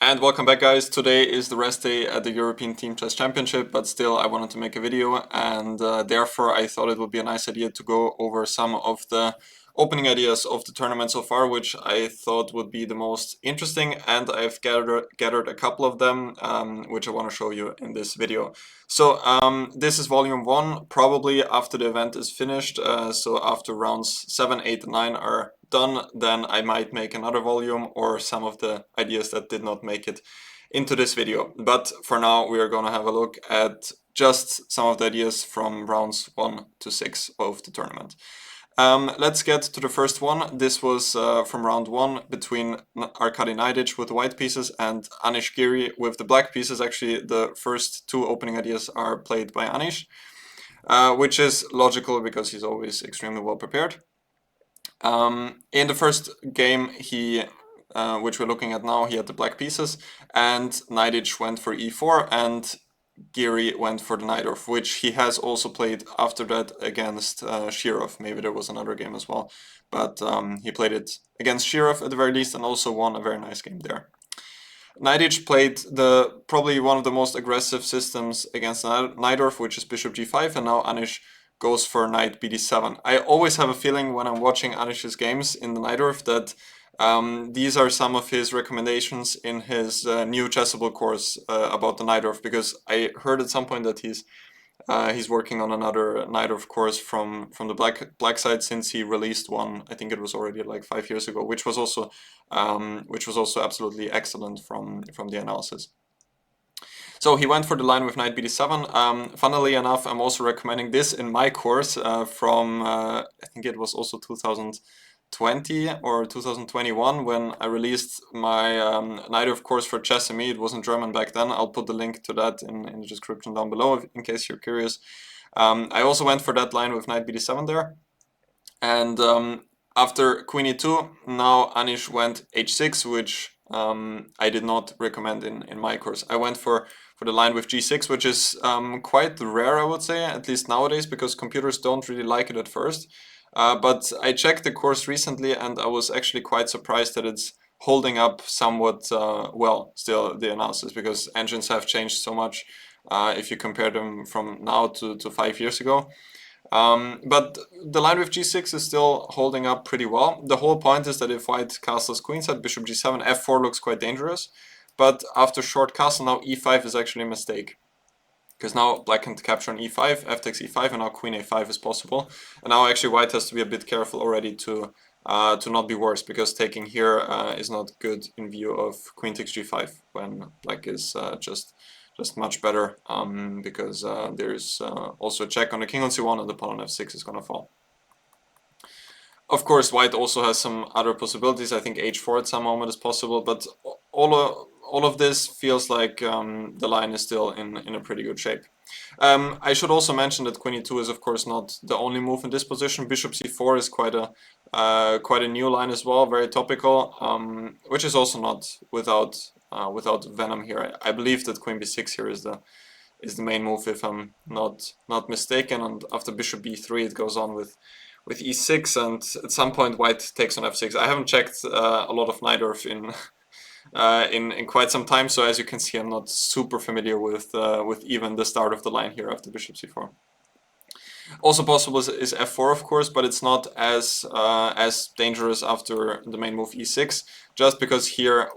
And welcome back, guys. Today is the rest day at the European Team Chess Championship, but still I wanted to make a video, and therefore I thought it would be a nice idea to go over some of the opening ideas of the tournament so far, which I thought would be the most interesting, and I've gathered a couple of them, which I want to show you in this video. So this is volume 1, probably after the event is finished, so after rounds 7, 8, and 9 are done, then I might make another volume or some of the ideas that did not make it into this video. But for now we are going to have a look at just some of the ideas from rounds 1 to 6 of the tournament. Let's get to the first one. This was from round 1 between Arkady Najdorf with the white pieces and Anish Giri with the black pieces. Actually, the first two opening ideas are played by Anish, which is logical because he's always extremely well prepared. In the first game, which we're looking at now, he had the black pieces, and Najdorf went for e4, and Giri went for the Najdorf, which he has also played after that against Shirov. Maybe there was another game as well, but he played it against Shirov at the very least, and also won a very nice game there. Najdorf played probably one of the most aggressive systems against Najdorf, which is bishop g5, and now Anish goes for knight bd7. I always have a feeling when I'm watching Anish's games in the Najdorf that these are some of his recommendations in his new Chessable course about the Najdorf, because I heard at some point that he's working on another Najdorf course from the black side, since he released one. I think it was already like 5 years ago, which was also absolutely excellent from the analysis. So he went for the line with knight bd7. Funnily enough, I'm also recommending this in my course from, I think it was also 2020 or 2021 when I released my Najdorf course for Chess.me. It was in German back then. I'll put the link to that in the description down below in case you're curious. I also went for that line with knight bd7 there. And after queen e2, now Anish went h6, which I did not recommend in my course. I went for the line with g6, which is quite rare, I would say, at least nowadays, because computers don't really like it at first. But I checked the course recently, and I was actually quite surprised that it's holding up somewhat well, still, the analysis, because engines have changed so much if you compare them from now to 5 years ago. But the line with g6 is still holding up pretty well. The whole point is that if white castles queenside, bishop g7, f4 looks quite dangerous. But after short castle, now e5 is actually a mistake, because now black can capture on e5, f takes e5, and now queen a5 is possible. And now actually white has to be a bit careful already to not be worse, because taking here is not good in view of queen takes g5, when black is just much better, because there's also a check on the king on c1, and the pawn on f6 is going to fall. Of course, white also has some other possibilities. I think h4 at some moment is possible, but all of this feels like the line is still in a pretty good shape. I should also mention that queen e2 is of course not the only move in this position. Bishop c4 is quite a new line as well, very topical, which is also not without venom here. I believe that queen b6 here is the main move, if I'm not mistaken, and after bishop b3 it goes on with e6, and at some point white takes on f6. I haven't checked a lot of Najdorf in quite some time, so as you can see, I'm not super familiar with even the start of the line here after bishop c4. Also possible is f4, of course, but it's not as dangerous after the main move e6, just because here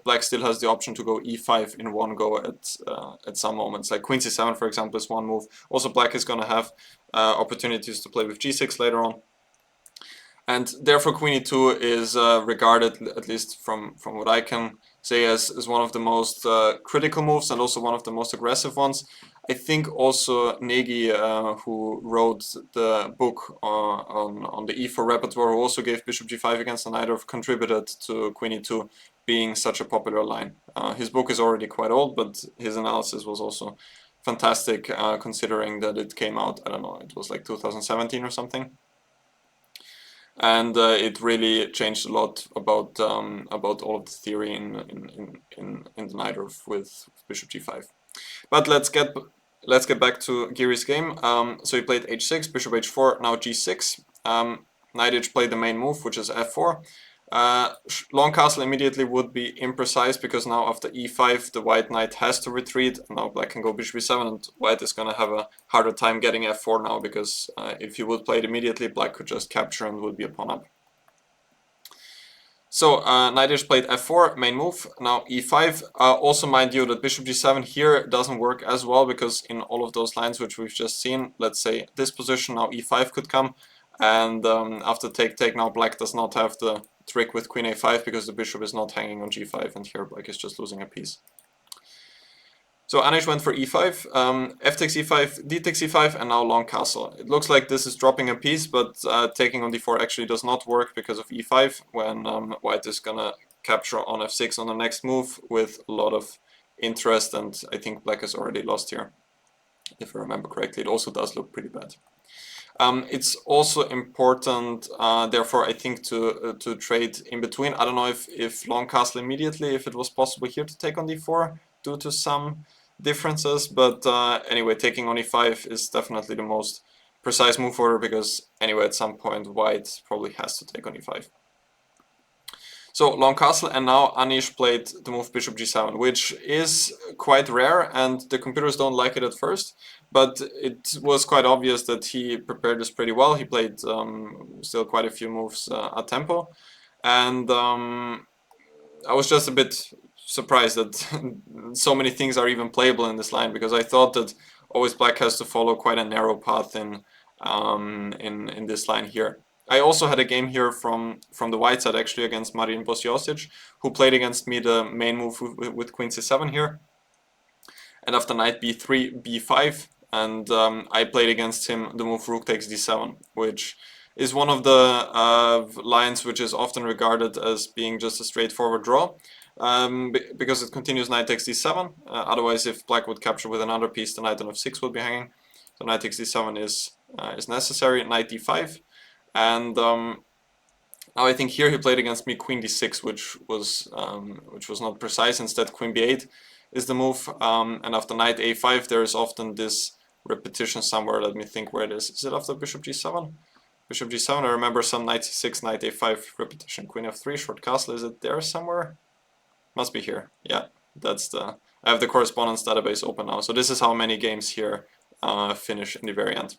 black still has the option to go e5 in one go at some moments. Like queen c7, for example, is one move. Also, black is going to have opportunities to play with g6 later on. And therefore queen e2 is regarded, at least from what I can say, as one of the most critical moves, and also one of the most aggressive ones. I think also Negi, who wrote the book on the e4 repertoire, who also gave bishop g5 against the Najdorf, contributed to queen e2 being such a popular line. His book is already quite old, but his analysis was also fantastic, considering that it came out, I don't know, it was like 2017 or something. And it really changed a lot about all of the theory in the Najdorf with bishop g5. But let's get back to Giri's game. So he played h6, bishop h4, now g6. Najdorf played the main move, which is f4. Long castle immediately would be imprecise because now after e5 the white knight has to retreat, and now black can go bishop e7, and white is gonna have a harder time getting f4 now, because if he would play it immediately, black could just capture and would be a pawn up. So knight played f4, main move, now e5. Also mind you that bishop g7 here doesn't work as well, because in all of those lines which we've just seen, let's say this position, now e5 could come, and after take now black does not have the trick with queen a5 because the bishop is not hanging on g5, and here black is just losing a piece. So Anish went for e5, f takes e5, d takes e5, and now long castle. It looks like this is dropping a piece, but taking on d4 actually does not work because of e5, when white is gonna capture on f6 on the next move with a lot of interest, and I think black has already lost here. If I remember correctly, it also does look pretty bad. It's also important, therefore, I think to trade in between. I don't know if long castle immediately, if it was possible here to take on d4 due to some differences, but anyway, taking on e5 is definitely the most precise move order, because anyway, at some point white probably has to take on e5. So long castle, and now Anish played the move bishop g7, which is quite rare, and the computers don't like it at first, but it was quite obvious that he prepared this pretty well. He played still quite a few moves at tempo, and I was just a bit surprised that so many things are even playable in this line, because I thought that always black has to follow quite a narrow path in this line here. I also had a game here from the white side, actually, against Marin Bosjosic, who played against me the main move with queen c7 here, and after knight b3, b5, and I played against him the move rook takes d7, which is one of the lines which is often regarded as being just a straightforward draw, because it continues knight takes d7. Otherwise, if black would capture with another piece, the knight on f6 would be hanging. So knight takes d7 is necessary. Knight d5, and now I think here he played against me queen d6, which was not precise. Instead, queen b8 is the move, and after knight a5, there is often this repetition somewhere. Let me think where it is. Is it after bishop g7? Bishop g7, I remember some knight c6, knight a5 repetition, queen f3, short castle. Is it there somewhere? Must be here. Yeah, that's the... I have the correspondence database open now. So this is how many games here finish in the very end.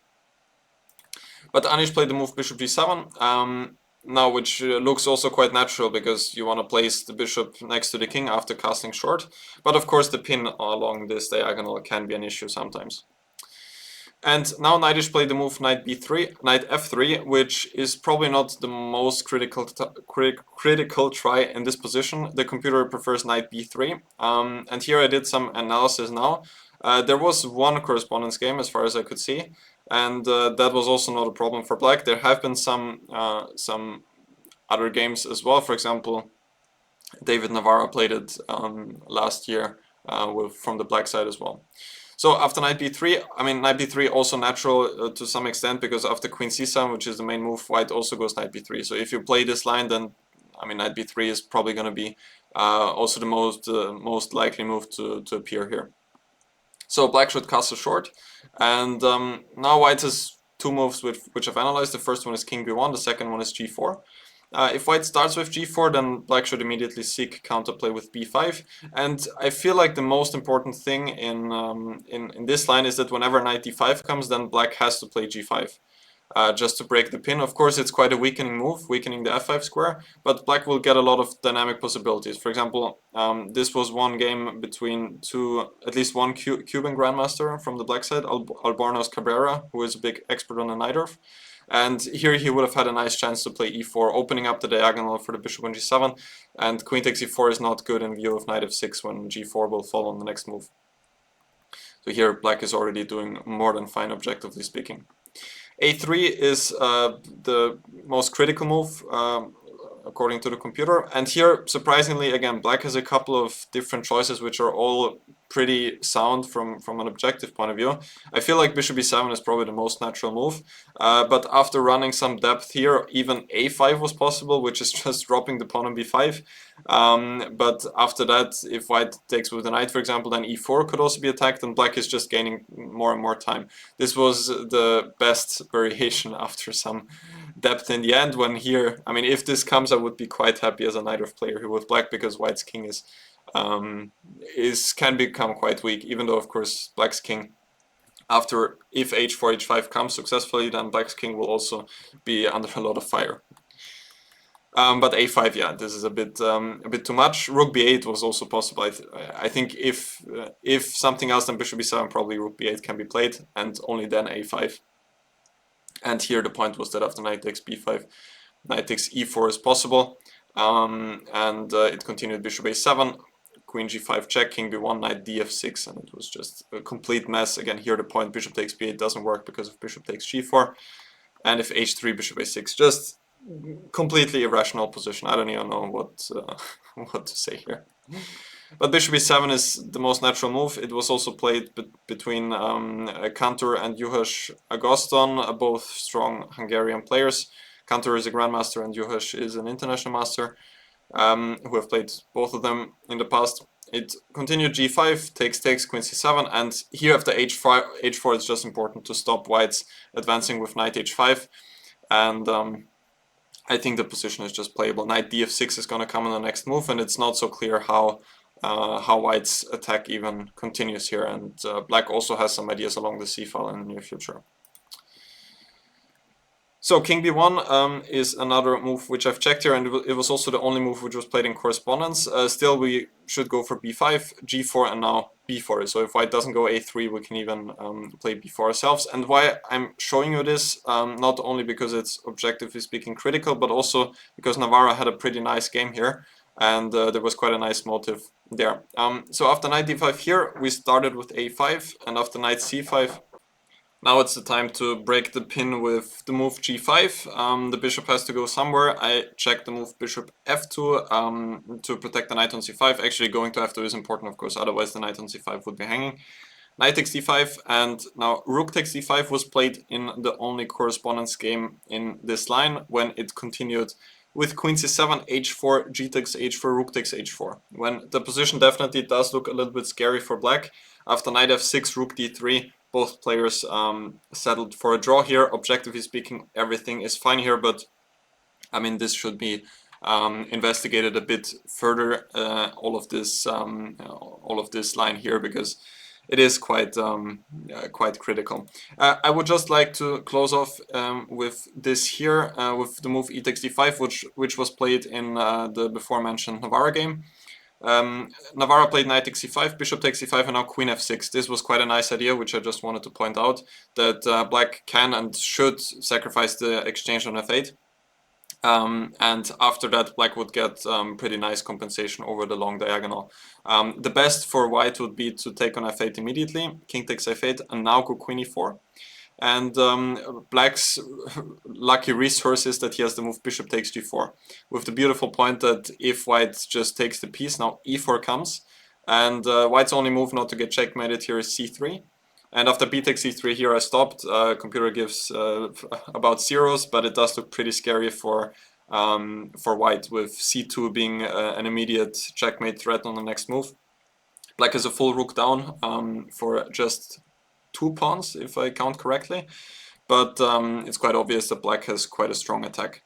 But Anish played the move bishop g7, now, which looks also quite natural, because you want to place the bishop next to the king after castling short. But of course the pin along this diagonal can be an issue sometimes. And now Knight played the move knight b3, knight f3, which is probably not the most critical try in this position. The computer prefers knight b3, and here I did some analysis now. There was one correspondence game as far as I could see, and that was also not a problem for black. There have been some other games as well. For example, David Navarra played it last year from the black side as well. So after knight b3, I mean knight b3 also natural to some extent, because after queen c7, which is the main move, white also goes knight b3. So if you play this line, then I mean knight b3 is probably going to be also the most likely move to appear here. So black should castle short, and now white has two moves which I've analyzed. The first one is king b1, the second one is g4. If white starts with g4, then black should immediately seek counterplay with b5. And I feel like the most important thing in this line is that whenever knight d5 comes, then black has to play g5. Just to break the pin. Of course, it's quite a weakening move, weakening the f5 square, but black will get a lot of dynamic possibilities. For example, this was one game between at least one Cuban grandmaster from the black side, Albornoz Cabrera, who is a big expert on the Najdorf. And here he would have had a nice chance to play e4, opening up the diagonal for the bishop on g7, and queen takes e4 is not good in view of knight f6 when g4 will fall on the next move. So here black is already doing more than fine, objectively speaking. A3 is the most critical move according to the computer, and here surprisingly again black has a couple of different choices which are all pretty sound from an objective point of view. I feel like bishop e7 is probably the most natural move, but after running some depth here, even a5 was possible, which is just dropping the pawn on b5. But after that, if white takes with the knight, for example, then e4 could also be attacked, and black is just gaining more and more time. This was the best variation after some depth in the end. When here, I mean, if this comes, I would be quite happy as a Najdorf player here with black, because white's king can become quite weak, even though of course black's king, after if h4 h5 comes successfully, then black's king will also be under a lot of fire. But a5, yeah, this is a bit too much. Rook b8 was also possible. I think if something else than bishop b7, probably rook b8 can be played, and only then a5. And here the point was that after knight takes b5, knight takes e4 is possible, and it continued bishop a7, queen g5 check, king b1, knight df6, and it was just a complete mess. Again, here the point bishop takes b8 doesn't work because of bishop takes g4, and if h3, bishop a6, just completely irrational position. I don't even know what to say here. But bishop e7 is the most natural move. It was also played between Cantor and Juhas Agoston, both strong Hungarian players. Cantor is a grandmaster and Juhas is an international master, who have played both of them in the past. It continued g5, takes, queen c7, and here after h4 it's just important to stop white's advancing with knight h5, and I think the position is just playable. Knight df6 is going to come in the next move, and it's not so clear how white's attack even continues here, and black also has some ideas along the c-file in the near future. So king b1 is another move which I've checked here, and it was also the only move which was played in correspondence. Still, we should go for b5, g4, and now b4. So if white doesn't go a3, we can even play b4 ourselves. And why I'm showing you this, not only because it's objectively speaking critical, but also because Navarra had a pretty nice game here, and there was quite a nice motive there. So after knight d5 here, we started with a5, and after knight c5, now it's the time to break the pin with the move g5. The bishop has to go somewhere. I checked the move bishop f2 to protect the knight on c5. Actually, going to f2 is important, of course, otherwise the knight on c5 would be hanging. Knight takes d5, and now rook takes d5 was played in the only correspondence game in this line, when it continued with queen c7, h4, g takes h4, rook takes h4. When the position definitely does look a little bit scary for black. After knight f6, rook d3, both players settled for a draw here. Objectively speaking, everything is fine here, but I mean, this should be investigated a bit further, all of this line here, because it is quite critical. I would just like to close off with this here, with the move e takes d5, which was played in the before mentioned Navarra game. Navarra played knight takes c5, bishop takes c5, and now queen f6. This was quite a nice idea, which I just wanted to point out, that black can and should sacrifice the exchange on f8. And after that, black would get pretty nice compensation over the long diagonal. The best for white would be to take on f8 immediately, king takes f8, and now go queen e4. And black's lucky resource is that he has the move bishop takes g4, with the beautiful point that if white just takes the piece, now e4 comes, and white's only move not to get checkmated here is c3. And after b takes c3 here I stopped. Computer gives about zeros, but it does look pretty scary for white, with c2 being an immediate checkmate threat on the next move. Black has a full rook down for just 2 pawns, if I count correctly, but it's quite obvious that black has quite a strong attack.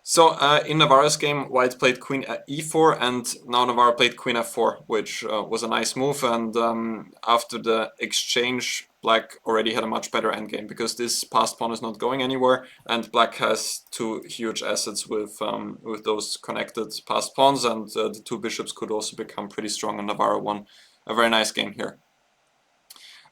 So in Navarra's game, white played queen e4, and now Navarra played queen f4, which was a nice move, and after the exchange, black already had a much better endgame, because this passed pawn is not going anywhere, and black has 2 huge assets with those connected passed pawns, and the 2 bishops could also become pretty strong, and Navarra won a very nice game here.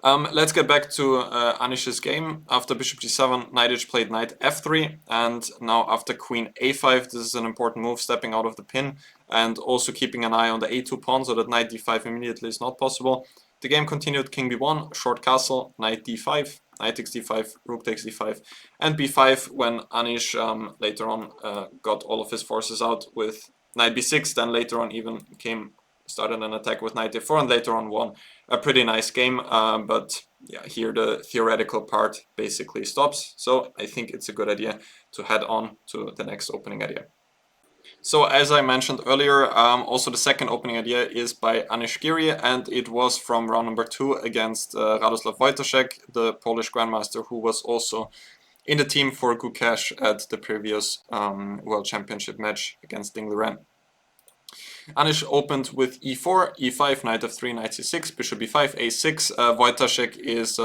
Let's get back to Anish's game. After bishop g7, Najdorf played knight f3, and now after queen a5, this is an important move, stepping out of the pin, and also keeping an eye on the a2 pawn, so that knight d5 immediately is not possible. The game continued king b1, short castle, knight d5, knight takes d5, rook takes d5, and b5, when Anish later on got all of his forces out with knight b6, then later on even started an attack with knight a4, and later on won a pretty nice game, but yeah, here the theoretical part basically stops, so I think it's a good idea to head on to the next opening idea. So as I mentioned earlier, also the second opening idea is by Anish Giri, and it was from round number 2 against Radoslav Wojtaszek, the Polish grandmaster, who was also in the team for good cash at the previous World Championship match against Ding Liren. Anish opened with e4, e5, knight f3, knight c6, bishop b5, a6. Wojtaszek is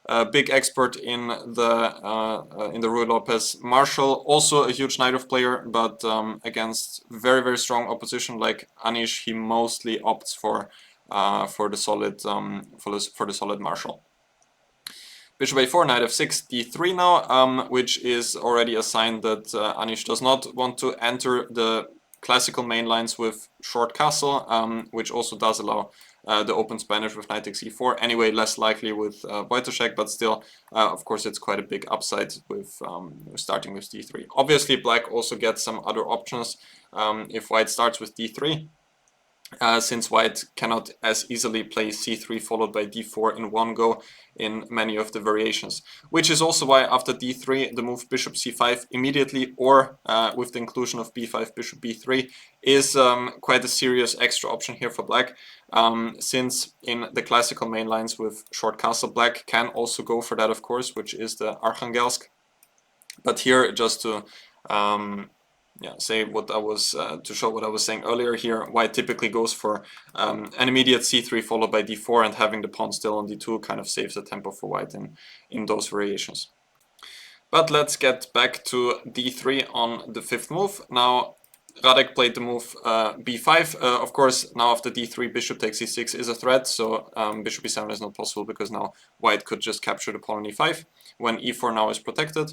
a big expert in the Ruy Lopez Marshall, also a huge Najdorf player, but against very strong opposition like Anish, he mostly opts for the solid Marshall. Bishop a4, knight f6, d3 now, which is already a sign that Anish does not want to enter the classical main lines with short castle, which also does allow the open Spanish with knight takes e4. Anyway, less likely with Wojtaszek, but still, of course, it's quite a big upside with starting with d3. Obviously, black also gets some other options if white starts with d3. Since white cannot as easily play c3 followed by d4 in one go in many of the variations. Which is also why after d3 the move bishop c5 immediately, or with the inclusion of b5 bishop b3, is quite a serious extra option here for black, since in the classical main lines with short castle black can also go for that, of course, which is the Arkhangelsk. But here, just to say what I was to show what I was saying earlier here, white typically goes for an immediate c3 followed by d4, and having the pawn still on d2 kind of saves the tempo for white in those variations. But let's get back to d3 on the fifth move. Now Radek played the move b5. Of course, now after d3 bishop takes e6 is a threat, so bishop e7 is not possible because now white could just capture the pawn on e5 when e4 now is protected.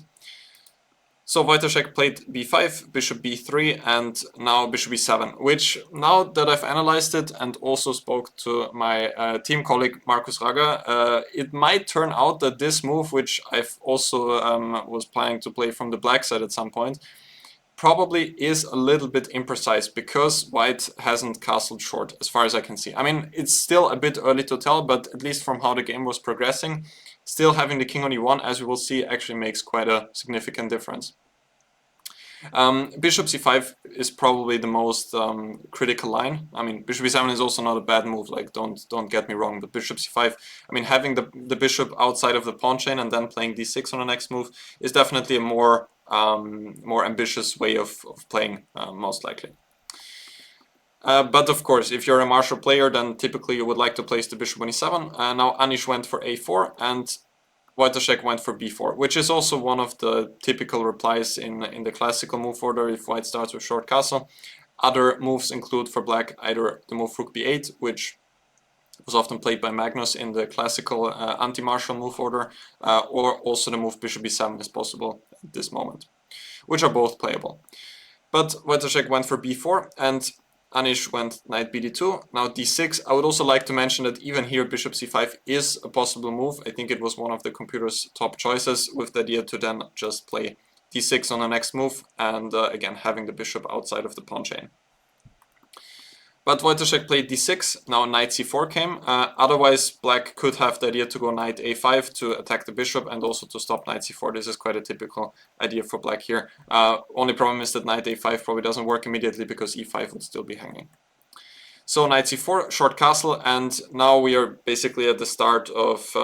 So Wojtaszek played b5, bishop b3, and now bishop e7, which, now that I've analyzed it and also spoke to my team colleague Markus Raga, it might turn out that this move, which I've also was planning to play from the black side at some point, probably is a little bit imprecise because white hasn't castled short, as far as I can see. I mean, it's still a bit early to tell, but at least from how the game was progressing, still having the king on e1, as we will see, actually makes quite a significant difference. Bishop c5 is probably the most critical line. I mean, bishop e7 is also not a bad move, like don't get me wrong, but bishop c5, I mean, having the bishop outside of the pawn chain and then playing d6 on the next move is definitely a more ambitious way of playing, most likely. But of course, if you're a Marshall player, then typically you would like to place the bishop on e7. Now Anish went for a4 and Wojtaszek went for b4, which is also one of the typical replies in the classical move order if white starts with short castle. Other moves include for black either the move rook b8, which was often played by Magnus in the classical anti-Marshall move order, or also the move bishop b7 is possible at this moment, which are both playable. But Wojtaszek went for b4 and Anish went knight bd2, now d6. I would also like to mention that even here bishop c5 is a possible move. I think it was one of the computer's top choices, with the idea to then just play d6 on the next move and again having the bishop outside of the pawn chain. But Wojtaszek played d6, now knight c4 came. Otherwise black could have the idea to go knight a5 to attack the bishop and also to stop knight c4. This is quite a typical idea for black here. Only problem is that knight a5 probably doesn't work immediately because e5 would still be hanging. So knight c4, short castle, and now we are basically at the start of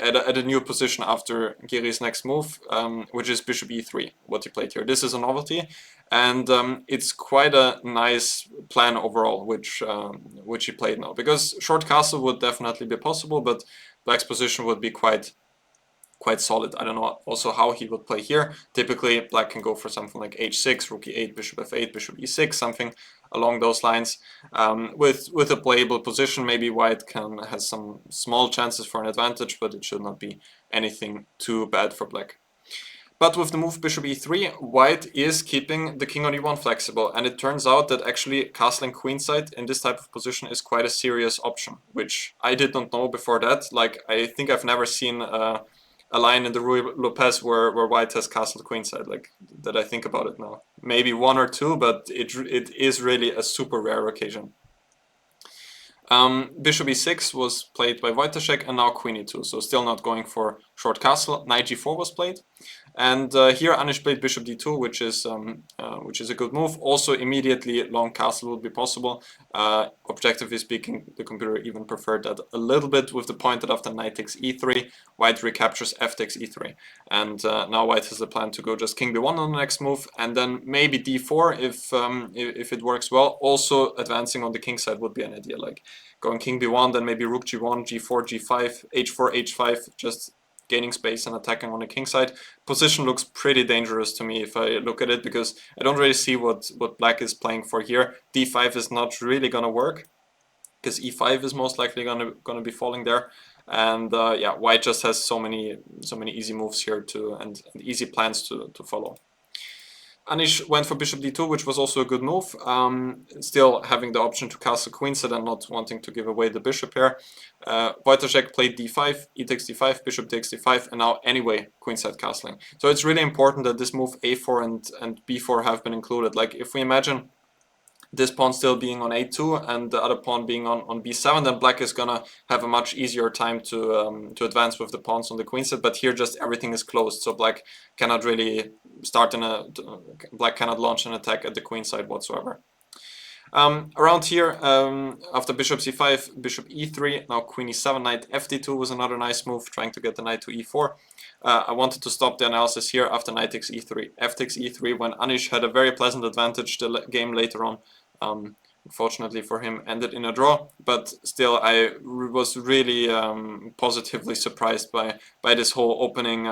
at a new position after Giri's next move, which is bishop e3, what he played here. This is a novelty, and it's quite a nice plan overall, which he played now, because short castle would definitely be possible, but black's position would be quite solid. I don't know also how he would play here. Typically black can go for something like h6, rook e8, bishop f8, bishop e6, something along those lines. With a playable position, maybe white has some small chances for an advantage, but it should not be anything too bad for black. But with the move bishop e3, white is keeping the king on e1 flexible, and it turns out that actually castling queenside in this type of position is quite a serious option, which I did not know before that. Like, I think I've never seen a line in the Ruy Lopez where white has castled queenside, like, that I think about it now. Maybe one or two, but it is really a super rare occasion. Bishop e6 was played by Wojtaszek, and now queen e2, so still not going for short castle. Knight g4 was played, and here Anish played bishop d2, which is a good move. Also, immediately long castle would be possible. Objectively speaking, the computer even preferred that a little bit, with the point that after knight takes e3, white recaptures f takes e3, and now white has the plan to go just king b1 on the next move, and then maybe d4 if it works well. Also, advancing on the king side would be an idea, like going king b1, then maybe rook g1, g4, g5, h4, h5, just gaining space and attacking on the king side. Position looks pretty dangerous to me if I look at it, because I don't really see what black is playing for here. d5 is not really gonna work, because e5 is most likely gonna be falling there, and yeah, white just has so many easy moves here and easy plans to follow. Anish went for bishop d2, which was also a good move, still having the option to castle queenside and not wanting to give away the bishop here. Wojciech played d5, e takes d5, bishop takes d5, and now anyway queenside castling. So it's really important that this move a4 and b4 have been included. Like if we imagine this pawn still being on a2 and the other pawn being on b7, then black is gonna have a much easier time to advance with the pawns on the queenside. But here just everything is closed, so black cannot really black cannot launch an attack at the queenside whatsoever. Around here, after bishop c5, bishop e3, now queen e7, knight fd2 was another nice move, trying to get the knight to e4. I wanted to stop the analysis here after knight takes e3, f takes e3, when Anish had a very pleasant advantage. The game later on, unfortunately for him, ended in a draw, but still I was really positively surprised by this whole opening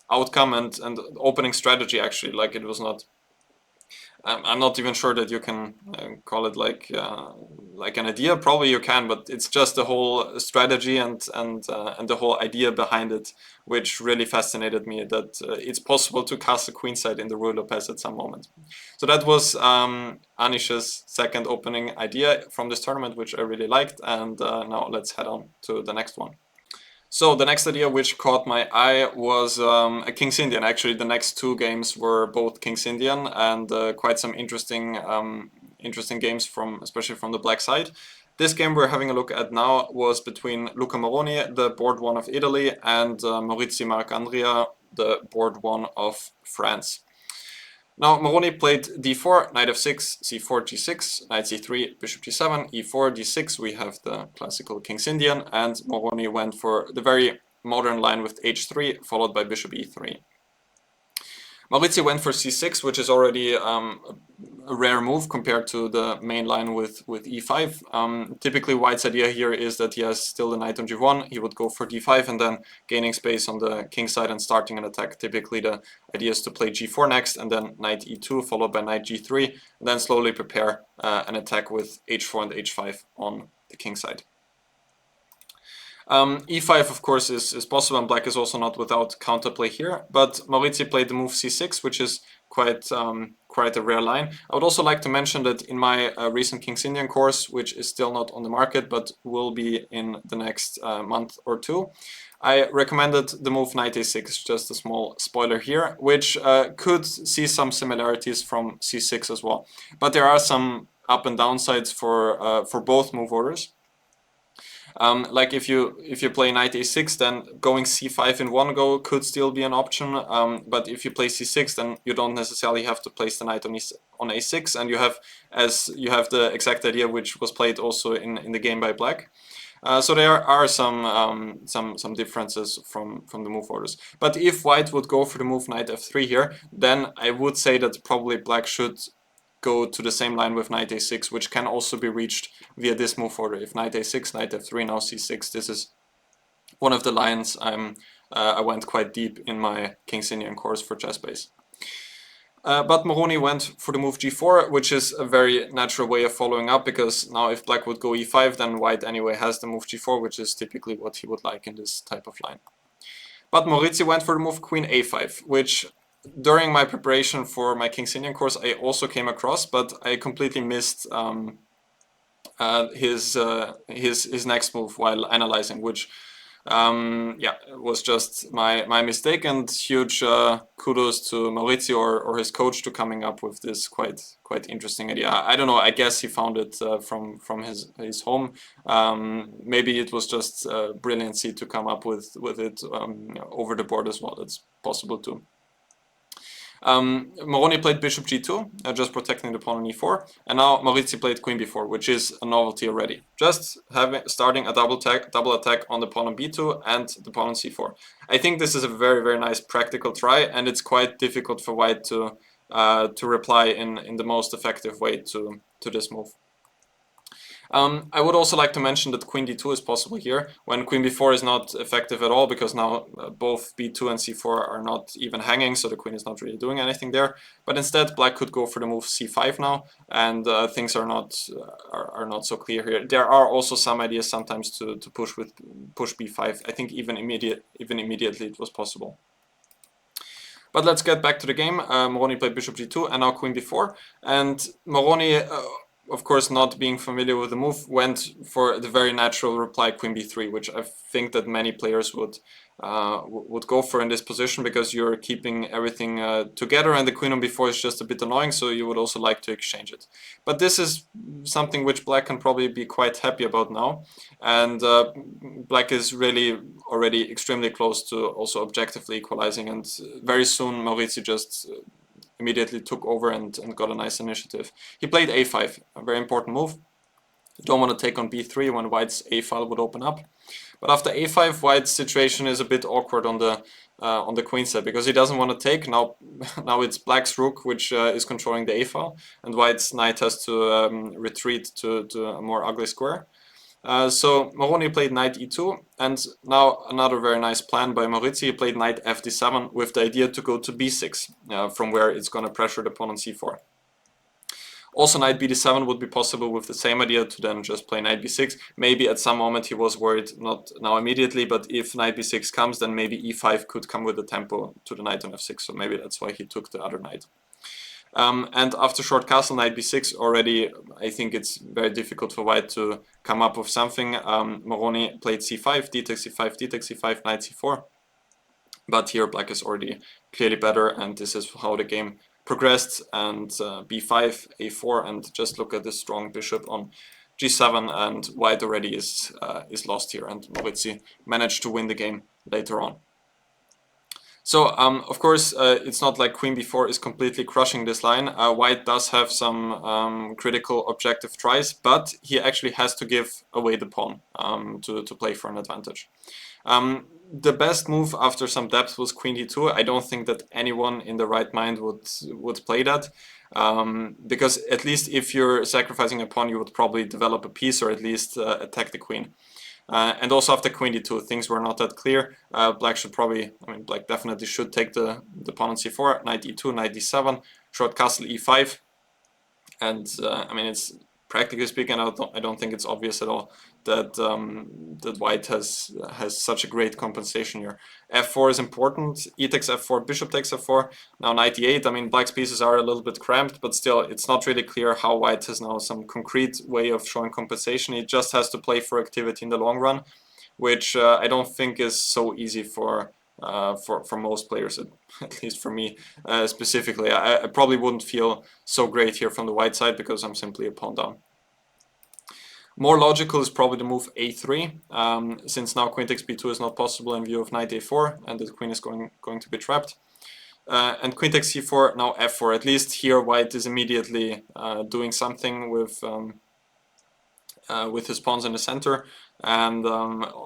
outcome and opening strategy, actually. Like, it was not... I'm not even sure that you can call it like an idea. Probably you can, but it's just the whole strategy and the whole idea behind it, which really fascinated me. That it's possible to castle queenside in the Rui Lopez at some moment. So that was Anish's second opening idea from this tournament, which I really liked. And now let's head on to the next one. So the next idea which caught my eye was a King's Indian. Actually, the next two games were both King's Indian, and quite some interesting games especially from the black side. This game we're having a look at now was between Luca Moroni, the board one of Italy, and Maurizio Marcandria, the board one of France. Now, Moroni played d4, knight f6, c4, g6, knight c3, bishop g7, e4, d6. We have the classical King's Indian, and Moroni went for the very modern line with h3, followed by bishop e3. Maurizio went for c6, which is already a rare move compared to the main line with e5. Typically, white's idea here is that he has still the knight on g1, he would go for d5 and then gaining space on the king side and starting an attack. Typically, the idea is to play g4 next and then knight e2 followed by knight g3, and then slowly prepare an attack with h4 and h5 on the king side. e5 of course is possible, and black is also not without counterplay here, but Maurizio played the move c6, which is quite a rare line. I would also like to mention that in my recent King's Indian course, which is still not on the market but will be in the next month or two, I recommended the move knight a6, just a small spoiler here, which could see some similarities from c6 as well. But there are some up and downsides for both move orders. Like if you play knight a6, then going c5 in one go could still be an option. But if you play c6, then you don't necessarily have to place the knight on a6, and you have the exact idea which was played also in the game by black. So there are some differences from the move orders. But if white would go for the move knight f3 here, then I would say that probably black should go to the same line with knight a6, which can also be reached via this move order. If knight a6, knight f3, now c6, this is one of the lines I went quite deep in my King's Indian course for chess-base. But Moroni went for the move g4, which is a very natural way of following up, because now if black would go e5, then white anyway has the move g4, which is typically what he would like in this type of line. But Maurizio went for the move queen a5, which during my preparation for my King's Indian course I also came across, but I completely missed his next move while analyzing, which Yeah, it was just my mistake, and huge kudos to Maurizio or his coach to coming up with this quite interesting idea. I don't know. I guess he found it from his home. Maybe it was just brilliancy to come up with it over the board as well. That's possible too. Moroni played bishop g2, just protecting the pawn on e4, and now Maurizio played queen b4, which is a novelty already. Just starting a double attack on the pawn on b2 and the pawn on c4. I think this is a very nice practical try, and it's quite difficult for white to reply in the most effective way to this move. I would also like to mention that queen d2 is possible here, when queen b4 is not effective at all, because now both b2 and c4 are not even hanging, so the queen is not really doing anything there. But instead, black could go for the move c5 now, and things are not so clear here. There are also some ideas sometimes to push b5. I think even immediately it was possible. But let's get back to the game. Moroni played bishop g2 and now queen b4, and Moroni, of course, not being familiar with the move, went for the very natural reply queen b3, which I think that many players would go for in this position, because you're keeping everything together, and the queen on b4 is just a bit annoying, so you would also like to exchange it. But this is something which black can probably be quite happy about now, and black is really already extremely close to also objectively equalizing, and very soon Maurizio just immediately took over and got a nice initiative. He played a5, a very important move. You don't want to take on b3 when white's a file would open up. But after a5, white's situation is a bit awkward on the queen side, because he doesn't want to take. Now it's black's rook which is controlling the a file, and white's knight has to retreat to a more ugly square. So Moroni played knight e2, and now another very nice plan by Maurizio. He played knight fd7 with the idea to go to b6, from where it's going to pressure the pawn on c4. Also, knight bd7 would be possible with the same idea to then just play knight b6. Maybe at some moment he was worried, not now immediately, but if knight b6 comes, then maybe e5 could come with the tempo to the knight on f6, so maybe that's why he took the other knight. And after short castle, knight b6, already I think it's very difficult for white to come up with something. Moroni played c5, d takes c5, d takes c5, knight c4. But here black is already clearly better, and this is how the game progressed. And b5, a4, and just look at this strong bishop on g7, and white already is lost here, and Maurizio managed to win the game later on. So, of course, it's not like queen b4 is completely crushing this line. White does have some critical objective tries, but he actually has to give away the pawn to play for an advantage. The best move after some depth was queen d2. I don't think that anyone in the right mind would play that, because at least if you're sacrificing a pawn, you would probably develop a piece, or at least attack the queen. And also after queen d2, things were not that clear. Black should probably, black definitely should take the pawn on c4, knight e2, knight d7, short castle e5, and it's practically speaking, I don't think it's obvious at all that that white has such a great compensation here. f4 is important. E takes f4, bishop takes f4. Now knight e8. Black's pieces are a little bit cramped, but still, it's not really clear how white has now some concrete way of showing compensation. He just has to play for activity in the long run, which I don't think is so easy for most players, at least for me specifically. I probably wouldn't feel so great here from the white side, because I'm simply a pawn down. More logical is probably the move a3, since now queen takes b2 is not possible in view of knight a4, and the queen is going to be trapped. And queen takes c4, now f4. At least here white is immediately doing something with his pawns in the center, and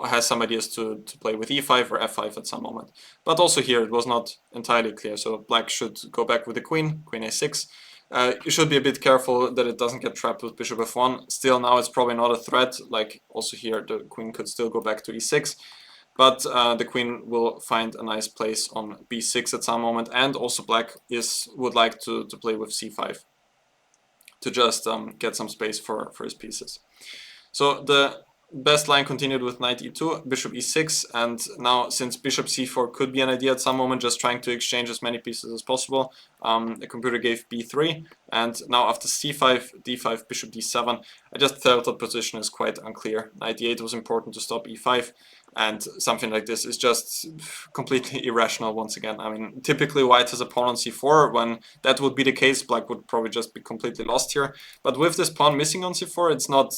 has some ideas to play with e5 or f5 at some moment. But also here it was not entirely clear, so black should go back with the queen a6. You should be a bit careful that it doesn't get trapped with bishop f1. Still, now it's probably not a threat. Like, also here the queen could still go back to e6, but the queen will find a nice place on b6 at some moment, and also black would like to play with c5 to just get some space for his pieces. So the best line continued with knight e2, bishop e6, and now since bishop c4 could be an idea at some moment, just trying to exchange as many pieces as possible, the computer gave b3, and now after c5, d5, bishop d7, I just felt that position is quite unclear. Knight e8 was important to stop e5. And something like this is just completely irrational once again. I mean, typically white has a pawn on c4. When that would be the case, black would probably just be completely lost here. But with this pawn missing on c4, it's not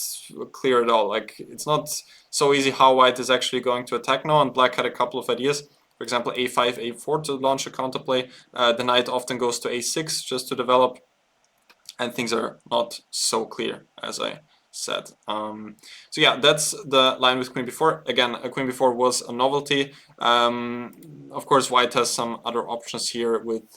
clear at all. Like, it's not so easy how white is actually going to attack now, and black had a couple of ideas. For example, a5, a4 to launch a counterplay. The knight often goes to a6 just to develop, and things are not so clear, as I said. So yeah, that's the line with queen b4. Again, queen b4 was a novelty. Of course, white has some other options here with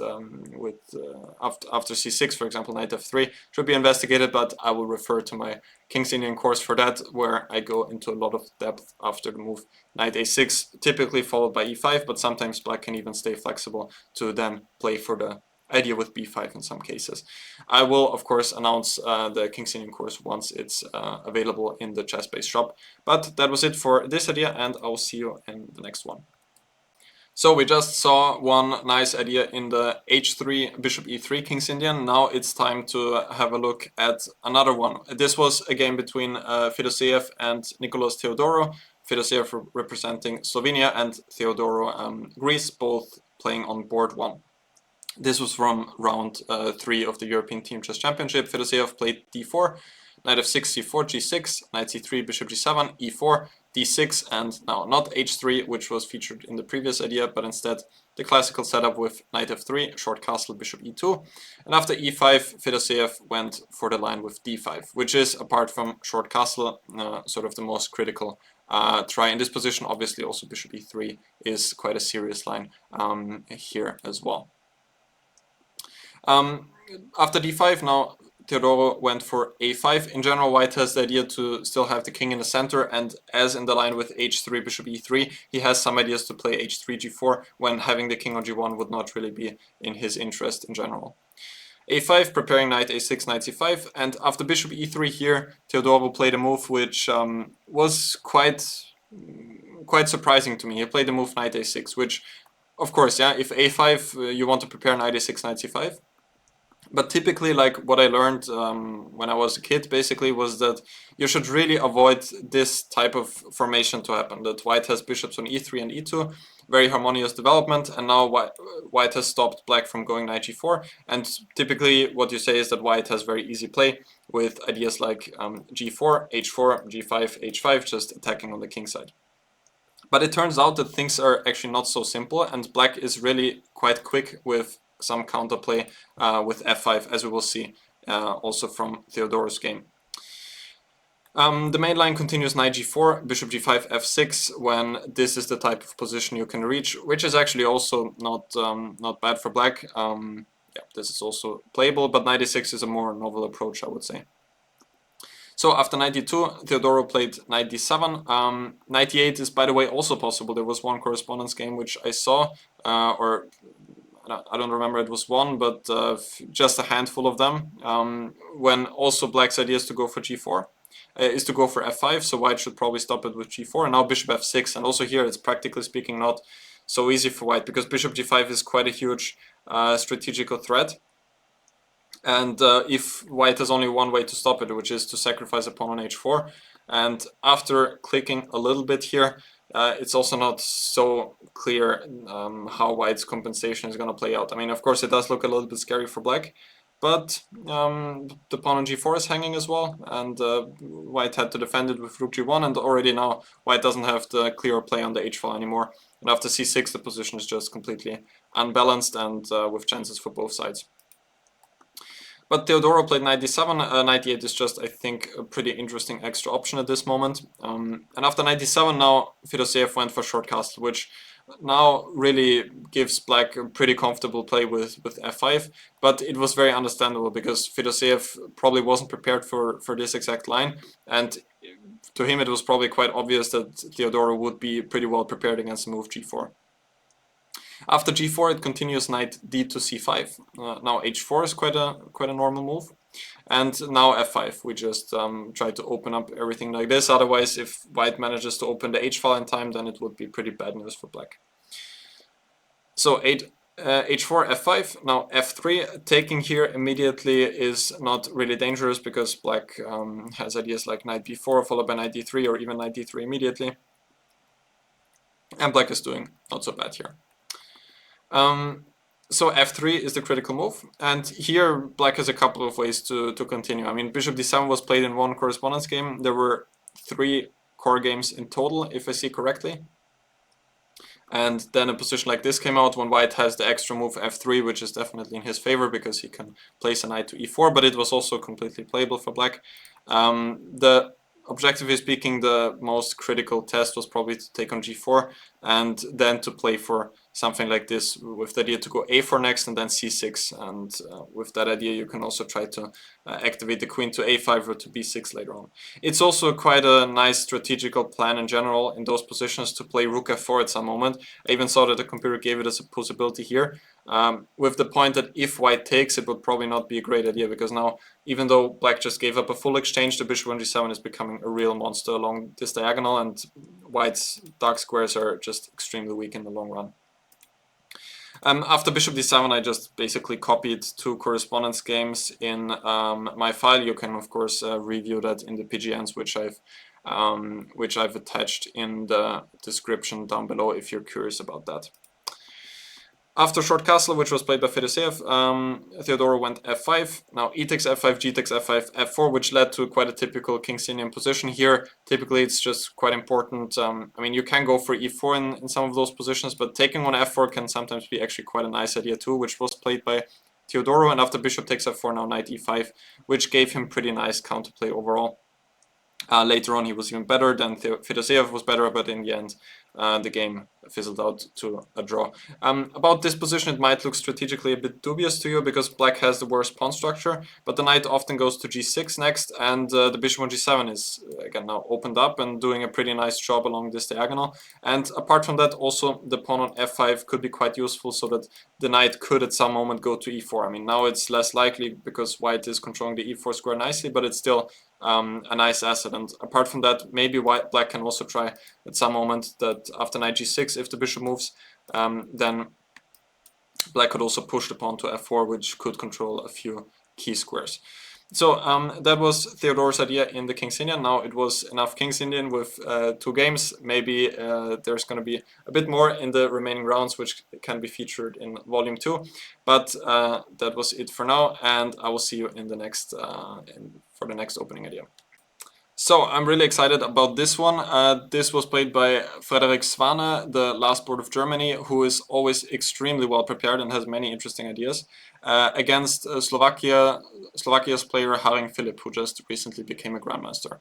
after c6, for example, knight f3 should be investigated, but I will refer to my King's Indian course for that, where I go into a lot of depth after the move knight a6, typically followed by e5, but sometimes black can even stay flexible to then play for the idea with b5 in some cases. I will, of course, announce the King's Indian course once it's available in the chess-based shop. But that was it for this idea, and I will see you in the next one. So we just saw one nice idea in the h3, bishop e3, King's Indian. Now it's time to have a look at another one. This was a game between Fedoseev and Nicolas Theodorou. Fedoseev representing Slovenia and Theodorou Greece, both playing on board 1. This was from round 3 of the European Team Chess Championship. Fedoseev played d4, knight f6, c4, g6, knight c3, bishop g7, e4, d6, and now not h3, which was featured in the previous idea, but instead the classical setup with knight f3, short castle, bishop e2. And after e5, Fedoseev went for the line with d5, which is, apart from short castle, sort of the most critical try in this position. Obviously also bishop e3 is quite a serious line here as well. After d5, now Theodorou went for a5. In general, white has the idea to still have the king in the center, and as in the line with h3, bishop e3, he has some ideas to play h3, g4, when having the king on g1 would not really be in his interest in general. a5, preparing knight a6, knight c5, and after bishop e3 here, Theodorou played a move which was quite surprising to me. He played the move knight a6, which, of course, yeah, if a5, you want to prepare knight a6, knight c5. But typically, like what I learned when I was a kid, basically, was that you should really avoid this type of formation to happen. That white has bishops on e3 and e2, very harmonious development, and now white has stopped black from going knight g4. And typically, what you say is that white has very easy play with ideas like g4, h4, g5, h5, just attacking on the king side. But it turns out that things are actually not so simple, and black is really quite quick with some counterplay with f5, as we will see also from Theodorou's game. The main line continues knight g4, bishop g5, f6, when this is the type of position you can reach, which is actually also not bad for black. Yeah, this is also playable, but knight e6 is a more novel approach, I would say. So after knight d2, Theodorou played knight d7. Knight e8 is, by the way, also possible. There was one correspondence game which I saw, or I don't remember, it was one, but just a handful of them, when also black's idea is to go for g4, is to go for f5, so white should probably stop it with g4, and now bishop f6, and also here it's practically speaking not so easy for white, because bishop g5 is quite a huge strategical threat, and if white has only one way to stop it, which is to sacrifice a pawn on h4, and after clicking a little bit here, it's also not so clear how white's compensation is going to play out. I mean, of course, it does look a little bit scary for black, but the pawn on g4 is hanging as well, and white had to defend it with rook g1, and already now white doesn't have the clear play on the h-file anymore. And after c6, the position is just completely unbalanced and with chances for both sides. But Theodorou played knight d7, knight e8 is just, I think, a pretty interesting extra option at this moment. And after knight d7, now Fedoseev went for short castle, which now really gives black a pretty comfortable play with f5. But it was very understandable, because Fedoseev probably wasn't prepared for this exact line. And to him, it was probably quite obvious that Theodorou would be pretty well prepared against the move g4. After g4, it continues knight d to c5. Now h4 is quite a normal move, and now f5. We just try to open up everything like this. Otherwise, if white manages to open the h-file in time, then it would be pretty bad news for black. So h4, f5. Now f3. Taking here immediately is not really dangerous, because black has ideas like knight b4 followed by knight d3, or even knight d3 immediately. and black is doing not so bad here. So f3 is the critical move, and here black has a couple of ways to continue. I mean, bishop d7 was played in one correspondence game. There were 3 core games in total, if I see correctly. And then a position like this came out when white has the extra move f3, which is definitely in his favor because he can place a knight to e4, but it was also completely playable for black. The objectively speaking, the most critical test was probably to take on g4 and then to play for something like this with the idea to go a4 next and then c6. And with that idea, you can also try to activate the queen to a5 or to b6 later on. It's also quite a nice strategical plan in general in those positions to play rook f4 at some moment. I even saw that the computer gave it as a possibility here, with the point that if white takes, it would probably not be a great idea, because now, even though black just gave up a full exchange, the bishop on g7 is becoming a real monster along this diagonal, and white's dark squares are just extremely weak in the long run. After bishop d7, I just basically copied 2 correspondence games in my file. You can of course review that in the PGNs, which I've attached in the description down below if you're curious about that. After short castle, which was played by Petrosian, Theodoro went f5. Now e takes f5, g takes f5, f4, which led to quite a typical king's Indian position here. Typically, it's just quite important. I mean, you can go for e4 in some of those positions, but taking on f4 can sometimes be actually quite a nice idea too, which was played by Theodoro. And after bishop takes f4, now knight e5, which gave him pretty nice counterplay overall. Later on, he was even better, then Fedoseev was better, but in the end, the game fizzled out to a draw. About this position, it might look strategically a bit dubious to you because black has the worst pawn structure, but the knight often goes to g6 next, and the bishop on g7 is again now opened up and doing a pretty nice job along this diagonal. And apart from that, also the pawn on f5 could be quite useful so that the knight could at some moment go to e4. I mean, now it's less likely because white is controlling the e4 square nicely, but it's still a nice asset. And apart from that, maybe black can also try at some moment that after knight g6, if the bishop moves, then black could also push the pawn to f4, which could control a few key squares. So that was Theodore's idea in the King's Indian. Now it was enough King's Indian with 2 games. Maybe there's going to be a bit more in the remaining rounds, which can be featured in volume 2. But that was it for now, and I will see you in the next for the next opening idea. So I'm really excited about this one. This was played by Frederick Svane, the last board of Germany, who is always extremely well prepared and has many interesting ideas, against Slovakia's player Haring Filip, who just recently became a grandmaster.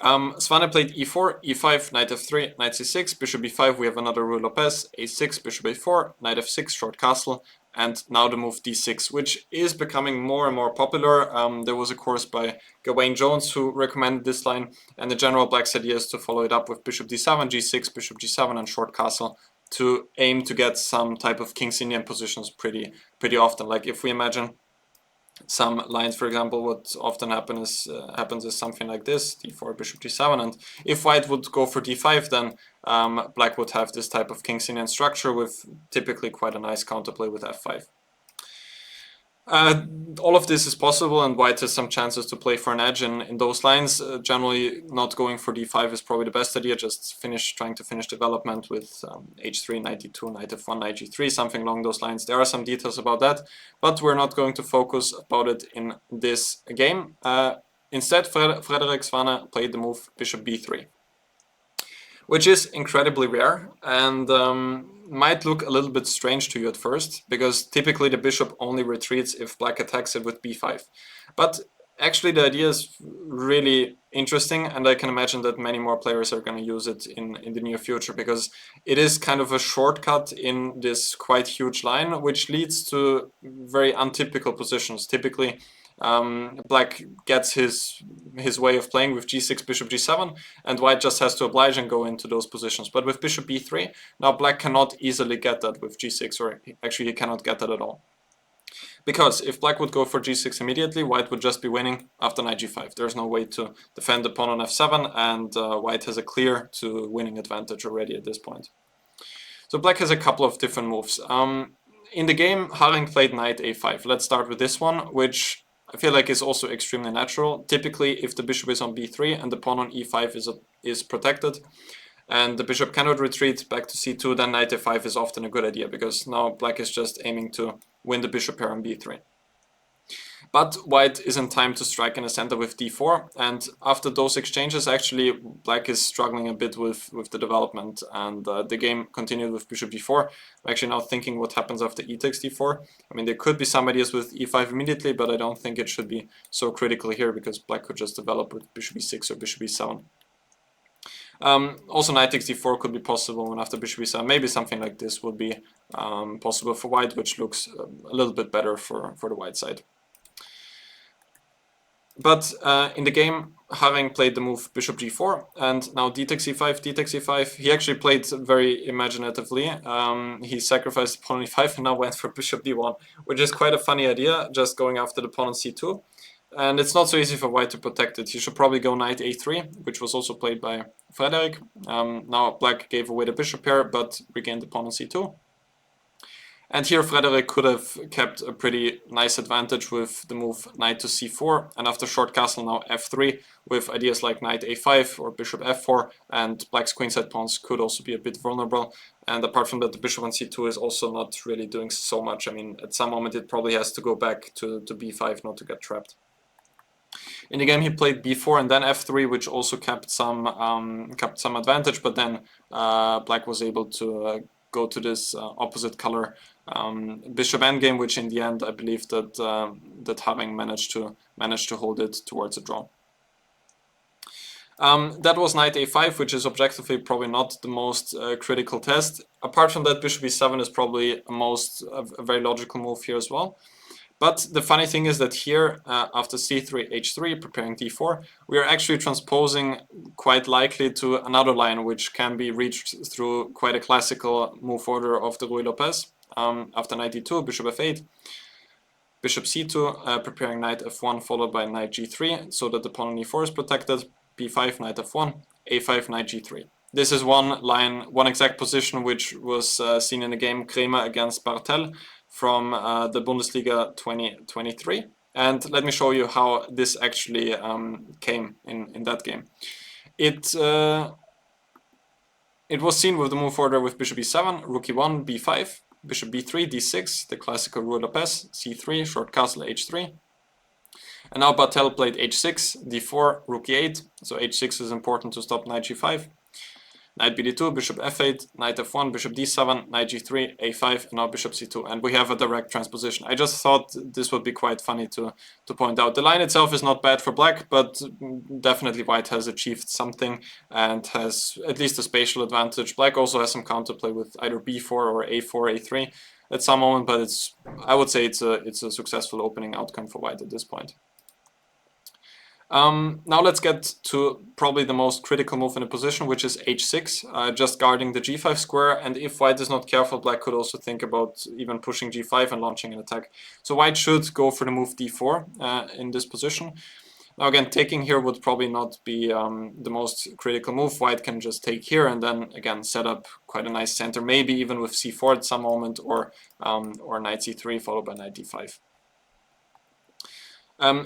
Svane played e4, e5, knight f3, knight c6, bishop b5, we have another rule Lopez, a6, bishop a4, knight f6, short castle, and now the move d6, which is becoming more and more popular. There was a course by Gawain Jones who recommended this line, and the general black's idea is to follow it up with bishop d7, g6, bishop g7, and short castle to aim to get some type of King's Indian positions pretty often. Like if we imagine some lines, for example, what often happens is something like this: d4, bishop d7, and if white would go for d5, then black would have this type of King's Indian structure with typically quite a nice counterplay with f5. All of this is possible, and white has some chances to play for an edge in those lines. Generally, not going for d5 is probably the best idea. Just trying to finish development with h3, knight d2, knight f1, knight g3, something along those lines. There are some details about that, but we're not going to focus about it in this game. Instead, Frederick Svane played the move bishop b3, which is incredibly rare and might look a little bit strange to you at first, because typically the bishop only retreats if black attacks it with b5. But actually the idea is really interesting, and I can imagine that many more players are going to use it in the near future, because it is kind of a shortcut in this quite huge line, which leads to very untypical positions. Typically, black gets his way of playing with g6, bishop g7, and white just has to oblige and go into those positions. But with bishop b3, now black cannot easily get that with g6, or actually he cannot get that at all. Because if black would go for g6 immediately, white would just be winning after knight g5. There's no way to defend the pawn on f7, and white has a clear to winning advantage already at this point. So black has a couple of different moves. In the game, Haring played knight a5. Let's start with this one, which I feel like is also extremely natural. Typically, if the bishop is on b3 and the pawn on e5 is protected, and the bishop cannot retreat back to c2, then knight a5 is often a good idea, because now black is just aiming to win the bishop pair on b3. But white is in time to strike in the center with d4, and after those exchanges, actually black is struggling a bit with the development, and the game continued with bishop g4. I'm actually now thinking what happens after e takes d4. I mean, there could be some ideas with e5 immediately, but I don't think it should be so critical here, because black could just develop with bishop e6 or bishop e7. Also knight takes d4 could be possible, and after bishop e7 maybe something like this would be possible for white, which looks a little bit better for the white side. But in the game, having played the move bishop g4 and now d takes e5, d takes e5, he actually played very imaginatively. He sacrificed pawn e5 and now went for bishop d1, which is quite a funny idea, just going after the pawn on c2. And it's not so easy for white to protect it. He should probably go knight a3, which was also played by Frederick. Now black gave away the bishop pair, but regained the pawn on c2. And here Frederick could have kept a pretty nice advantage with the move knight to c4, and after short castle now f3, with ideas like knight a5 or bishop f4, and black's queenside pawns could also be a bit vulnerable. And apart from that, the bishop on c2 is also not really doing so much. I mean, at some moment it probably has to go back to b5 not to get trapped. In the game he played b4 and then f3, which also kept some advantage, but then black was able to go to this opposite color bishop endgame, which in the end I believe that that having managed to hold it towards a draw. That was knight a5, which is objectively probably not the most critical test. Apart from that, bishop e7 is probably a very logical move here as well. But the funny thing is that here, after c3, h3, preparing d4, we are actually transposing quite likely to another line which can be reached through quite a classical move order of the Ruy Lopez. After knight d2, bishop f8, bishop c2, preparing knight f1 followed by knight g3, so that the pawn on e4 is protected, b5, knight f1, a5, knight g3. This is one line, one exact position which was seen in the game Kremer against Bartel from the Bundesliga 2023. And let me show you how this actually came in that game. It was seen with the move order with bishop e7, rook e1, b5, bishop b3, d6, the classical Ruy Lopez, c3, short castle, h3. And now Bartel played h6, d4, rook e8, so h6 is important to stop knight g5. Knight bd2, bishop f8, knight f1, bishop d7, knight g3, a5, and now bishop c2. And we have a direct transposition. I just thought this would be quite funny to point out. The line itself is not bad for black, but definitely white has achieved something and has at least a spatial advantage. Black also has some counterplay with either b4 or a4, a3 at some moment, but I would say it's a successful opening outcome for white at this point. Now let's get to probably the most critical move in the position, which is h6, just guarding the g5 square, and if white is not careful, black could also think about even pushing g5 and launching an attack. So white should go for the move d4 in this position. Now again, taking here would probably not be the most critical move. White can just take here and then again set up quite a nice center, maybe even with c4 at some moment, or knight c3 followed by knight d5.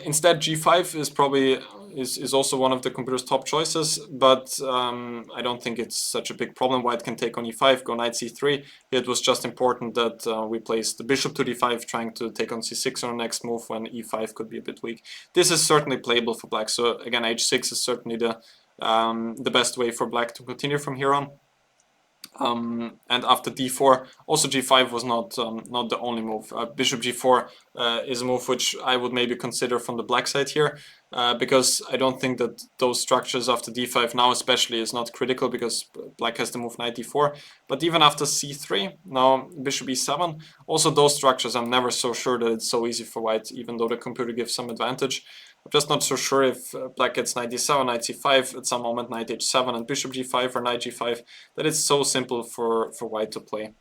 Instead, g5 is probably is also one of the computer's top choices, but I don't think it's such a big problem. White can take on e5, go knight c3. It was just important that we place the bishop to d5, trying to take on c6 on the next move when e5 could be a bit weak. This is certainly playable for black. So again, h6 is certainly the best way for black to continue from here on. And after d4, also g5 was not the only move. Bishop g4 is a move which I would maybe consider from the black side here, because I don't think that those structures after d5 now especially is not critical, because black has to move knight d4. But even after c3, now bishop e7, also those structures I'm never so sure that it's so easy for white, even though the computer gives some advantage. I'm just not so sure if black gets knight d7, knight c5, at some moment knight h7 and bishop g5 or knight g5, that it's so simple for white to play.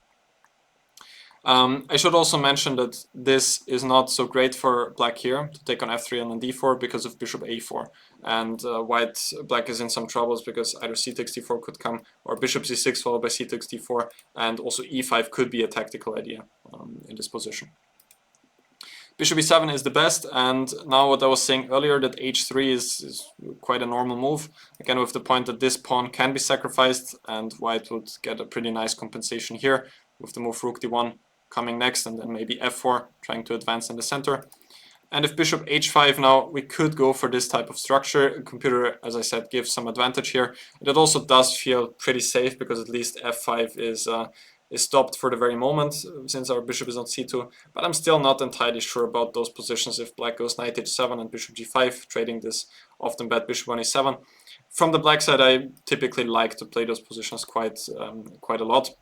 I should also mention that this is not so great for black here, to take on f3 and then d4 because of bishop a4. And black is in some troubles because either c takes d4 could come, or bishop c6 followed by c takes d4, and also e5 could be a tactical idea in this position. Bishop e7 is the best, and now what I was saying earlier, that h3 is quite a normal move. Again, with the point that this pawn can be sacrificed, and white would get a pretty nice compensation here, with the move rook d1 coming next, and then maybe f4, trying to advance in the center. And if bishop h5 now, we could go for this type of structure. Computer, as I said, gives some advantage here. And it also does feel pretty safe, because at least f5 is stopped for the very moment, since our bishop is on c2. But I'm still not entirely sure about those positions if black goes knight h7 and bishop g5, trading this often bad bishop on e7. From the black side, I typically like to play those positions quite a lot.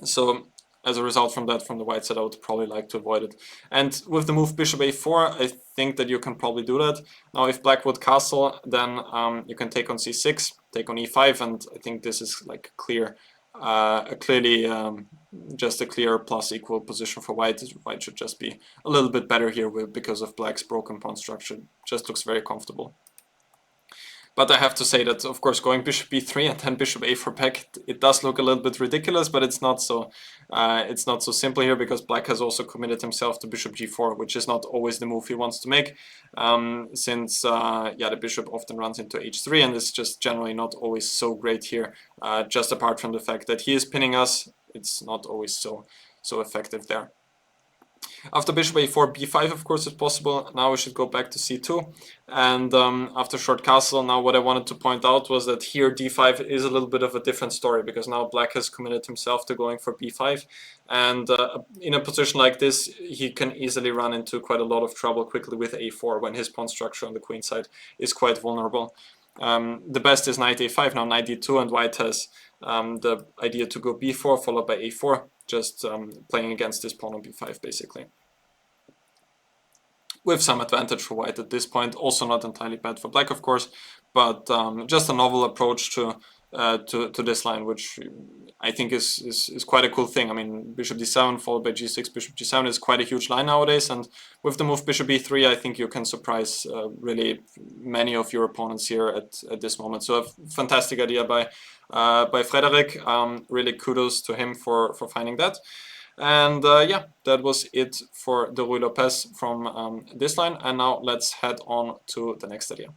So as a result from that, from the white side, I would probably like to avoid it. And with the move bishop a4, I think that you can probably do that. Now, if black would castle, then you can take on c6, take on e5, and I think this is like clear, clearly just a clear plus equal position for white. White should just be a little bit better here because of black's broken pawn structure. Just looks very comfortable. But I have to say that, of course, going bishop b3 and then bishop a4 back, it does look a little bit ridiculous, but it's not so simple here, because black has also committed himself to bishop g4, which is not always the move he wants to make, since the bishop often runs into h3, and it's just generally not always so great here. Just apart from the fact that he is pinning us, it's not always so effective there. After bishop a4, b5 of course is possible. Now we should go back to c2, and after short castle, now what I wanted to point out was that here d5 is a little bit of a different story, because now black has committed himself to going for b5, and in a position like this he can easily run into quite a lot of trouble quickly with a4 when his pawn structure on the queen side is quite vulnerable. The best is knight a5, now knight d2, and white has the idea to go b4 followed by a4, just playing against this pawn on b5 basically. With some advantage for white at this point, also not entirely bad for black of course, but just a novel approach to this line, which I think is quite a cool thing. I mean, bishop d7 followed by g6, bishop g7 is quite a huge line nowadays, and with the move bishop b3, I think you can surprise really many of your opponents here at this moment. So a fantastic idea by Frederick. Really kudos to him for finding that. And yeah, that was it for the Ruy Lopez from this line, and now let's head on to the next idea.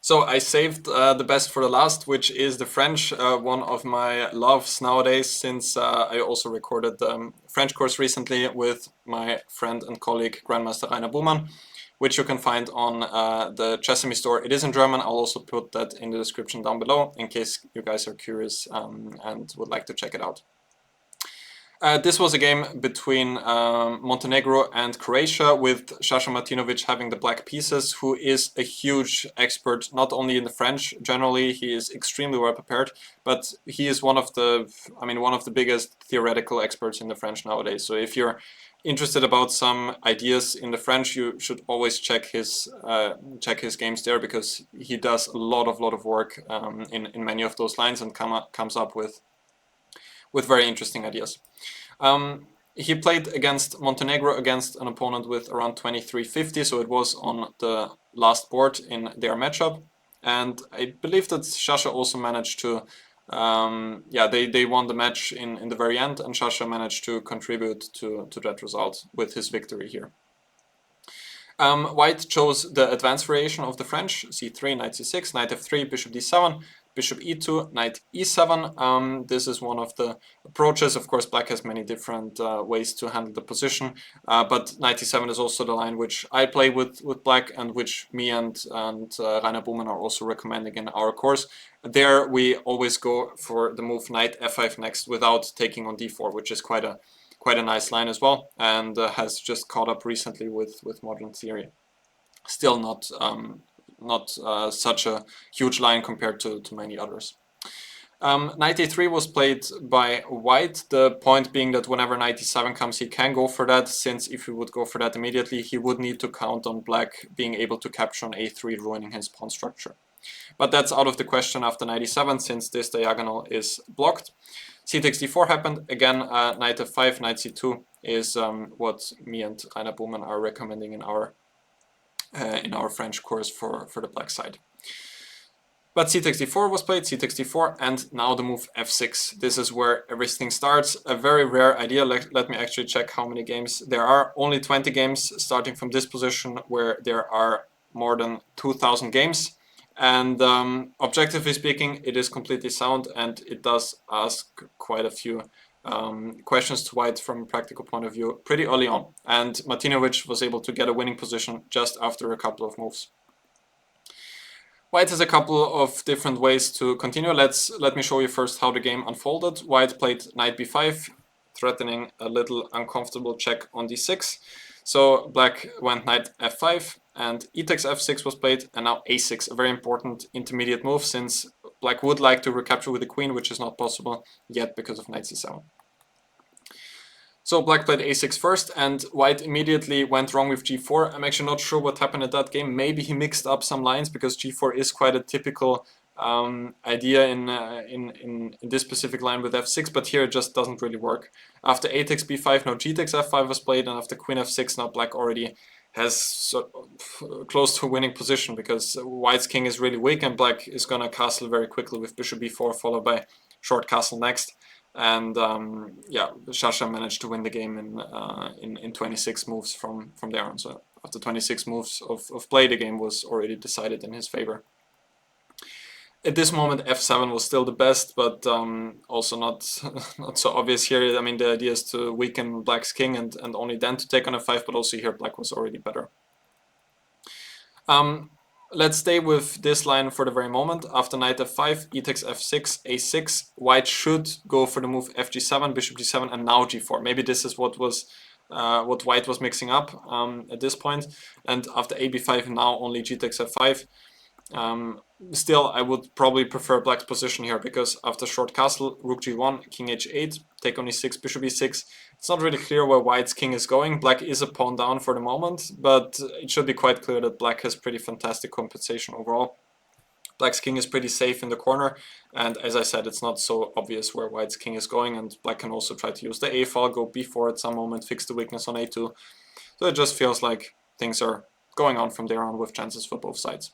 So I saved the best for the last, which is the French, one of my loves nowadays, since I also recorded the French course recently with my friend and colleague Grandmaster Rainer Buhmann, which you can find on the Chessamy store. It is in German. I'll also put that in the description down below in case you guys are curious and would like to check it out. This was a game between Montenegro and Croatia, with Sasha Martinovic having the black pieces, who is a huge expert not only in the French. Generally, he is extremely well prepared, but he is one of the biggest theoretical experts in the French nowadays. So if you're interested about some ideas in the French, you should always check his games there, because he does a lot of work in many of those lines and comes up with very interesting ideas. He played against Montenegro, against an opponent with around 2350, so it was on the last board in their matchup, and I believe that Sasha also managed to they won the match in the very end, and Sasha managed to contribute to that result with his victory here. White chose the advanced variation of the French, c3, knight c6, knight f3, bishop d7, bishop e2, knight e7. This is one of the approaches. Of course, black has many different ways to handle the position, but knight e7 is also the line which I play with black, and which me and Rainer Buhmann are also recommending in our course. There we always go for the move knight f5 next without taking on d4, which is quite a nice line as well, and has just caught up recently with modern theory. Still not such a huge line compared to many others. Knight a3 was played by white, the point being that whenever knight e7 comes, he can go for that, since if he would go for that immediately, he would need to count on black being able to capture on a3, ruining his pawn structure. But that's out of the question after knight e7, since this diagonal is blocked. C takes d4 happened. Again, knight f5, knight c2 is what me and Rainer Buhmann are recommending in our French course for the black side. But c takes d4 was played, c takes d4, and now the move f6. This is where everything starts. A very rare idea. Let me actually check how many games there are. Only 20 games starting from this position, where there are more than 2,000 games. And objectively speaking, it is completely sound, and it does ask quite a few questions to white from a practical point of view pretty early on. And Martinovic was able to get a winning position just after a couple of moves. White has a couple of different ways to continue. Let me show you first how the game unfolded. White played knight b5, threatening a little uncomfortable check on d6. So black went knight f5, and e takes f6 was played, and now a6, a very important intermediate move, since black would like to recapture with the queen, which is not possible yet because of knight c7. So black played a6 first, and white immediately went wrong with g4. I'm actually not sure what happened at that game. Maybe he mixed up some lines, because g4 is quite a typical idea in this specific line with f6, but here it just doesn't really work. After a takes b5, now g takes f5 was played, and after queen f6, now black already has close to a winning position, because white's king is really weak, and black is gonna castle very quickly with bishop b4, followed by short castle next. And yeah, Sasha managed to win the game in 26 moves from there on. So after 26 moves of play, the game was already decided in his favor. At this moment, f7 was still the best, but also not so obvious here. I mean, the idea is to weaken black's king and only then to take on f5, but also here black was already better. Let's stay with this line for the very moment. After knight f5, e takes f6, a6. White should go for the move fg7, bishop g7, and now g4. Maybe this is what white was mixing up at this point. And after a b5, now only g takes f5. Still, I would probably prefer black's position here, because after short castle, rook g1, king h8, take on e6, bishop e6. It's not really clear where white's king is going. Black is a pawn down for the moment, but it should be quite clear that black has pretty fantastic compensation overall. Black's king is pretty safe in the corner, and as I said, it's not so obvious where white's king is going, and black can also try to use the a file, go b4 at some moment, fix the weakness on a2. So it just feels like things are going on from there on with chances for both sides.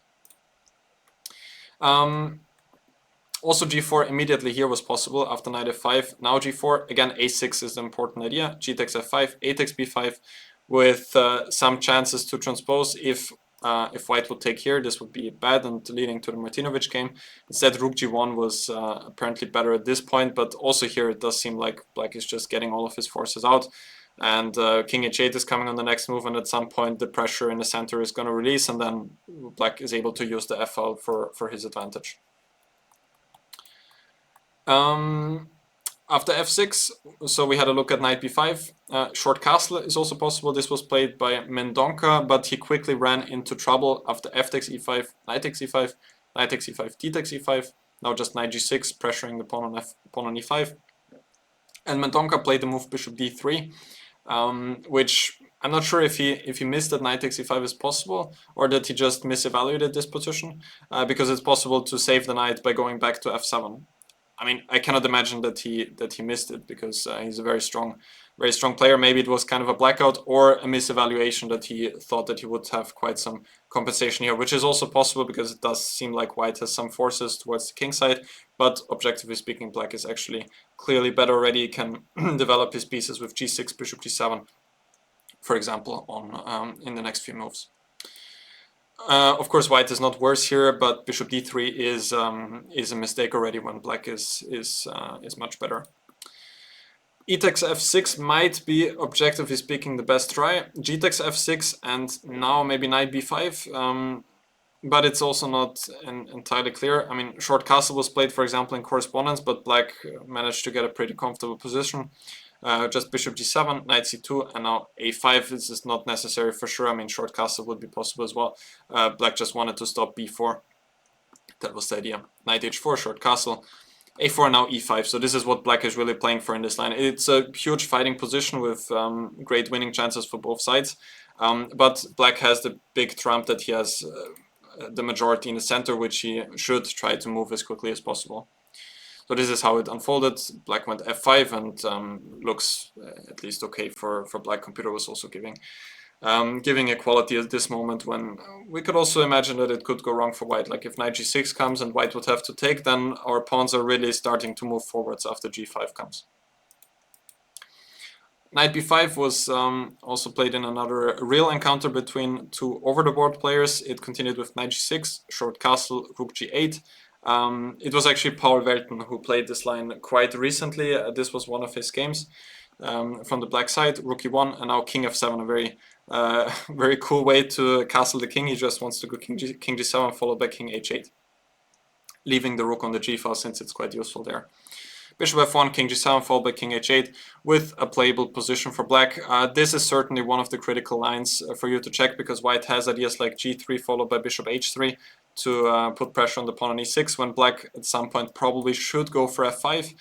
Also g4 immediately here was possible after knight f5. Now g4, again a6 is the important idea. G takes f5, a takes b5, with some chances to transpose. If white would take here, this would be bad and leading to the Martinovic game. Instead, rook g1 was apparently better at this point, but also here it does seem like black is just getting all of his forces out. And king h8 is coming on the next move, and at some point the pressure in the center is going to release, and then black is able to use the f file for his advantage. After f6, so we had a look at knight b5. Short castle is also possible. This was played by Mendonca, but he quickly ran into trouble after f takes e5, knight takes e5, knight takes e5, t takes e5. Now just knight g6, pressuring the pawn on e5. And Mendonca played the move bishop d3, which I'm not sure if he missed that knight takes e5 is possible, or that he just misevaluated this position, because it's possible to save the knight by going back to f7. I mean, I cannot imagine that he missed it, because he's a very strong player. Maybe it was kind of a blackout or a misevaluation, that he thought that he would have quite some compensation here, which is also possible, because it does seem like white has some forces towards the king side, but objectively speaking, black is actually clearly better already. He can develop his pieces with g6, bishop g7, for example, on in the next few moves. Of course, white is not worse here, but bishop d3 is a mistake already when black is much better. E takes f6 might be, objectively speaking, the best try. G takes f6, and now maybe knight b5, but it's also not entirely clear. I mean, short castle was played, for example, in correspondence, but black managed to get a pretty comfortable position. Just bishop g7, knight c2, and now a5. This is not necessary for sure. I mean, short castle would be possible as well. Black just wanted to stop b4. That was the idea. Knight h4, short castle. a4, now e5. So this is what black is really playing for in this line. It's a huge fighting position with great winning chances for both sides. But black has the big trump that he has the majority in the center, which he should try to move as quickly as possible. So this is how it unfolded. Black went f5, and looks at least okay for black. Computer was also giving giving equality at this moment when we could also imagine that it could go wrong for white. Like if knight g6 comes and white would have to take, then our pawns are really starting to move forwards after g5 comes. Knight b5 was also played in another real encounter between two over-the-board players. It continued with knight g6, short castle, rook g8. It was actually Paul Welten who played this line quite recently. This was one of his games from the black side, rook e1, and now king f7, a very very cool way to castle the king. He just wants to go king g7 followed by king h8, leaving the rook on the g file since it's quite useful there. Bishop f1, king g7 followed by king h8 with a playable position for black. This is certainly one of the critical lines for you to check, because white has ideas like g3 followed by bishop h3 to put pressure on the pawn on e6, when black at some point probably should go for f5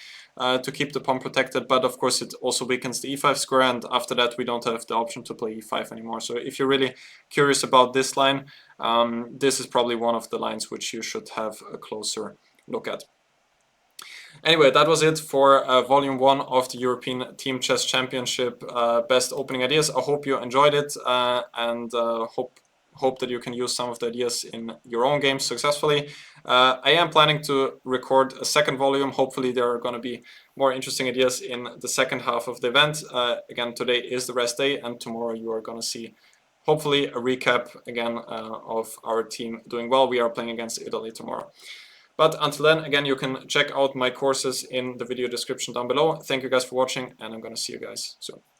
to keep the pawn protected, but of course it also weakens the e5 square, and after that we don't have the option to play e5 anymore. So if you're really curious about this line, this is probably one of the lines which you should have a closer look at. Anyway, that was it for Volume 1 of the European Team Chess Championship Best Opening Ideas. I hope you enjoyed it and hope that you can use some of the ideas in your own games successfully. I am planning to record a second volume. Hopefully there are going to be more interesting ideas in the second half of the event. Again, today is the rest day, and tomorrow you are going to see hopefully a recap again of our team doing well. We are playing against Italy tomorrow. But until then, again, you can check out my courses in the video description down below. Thank you guys for watching, and I'm going to see you guys soon.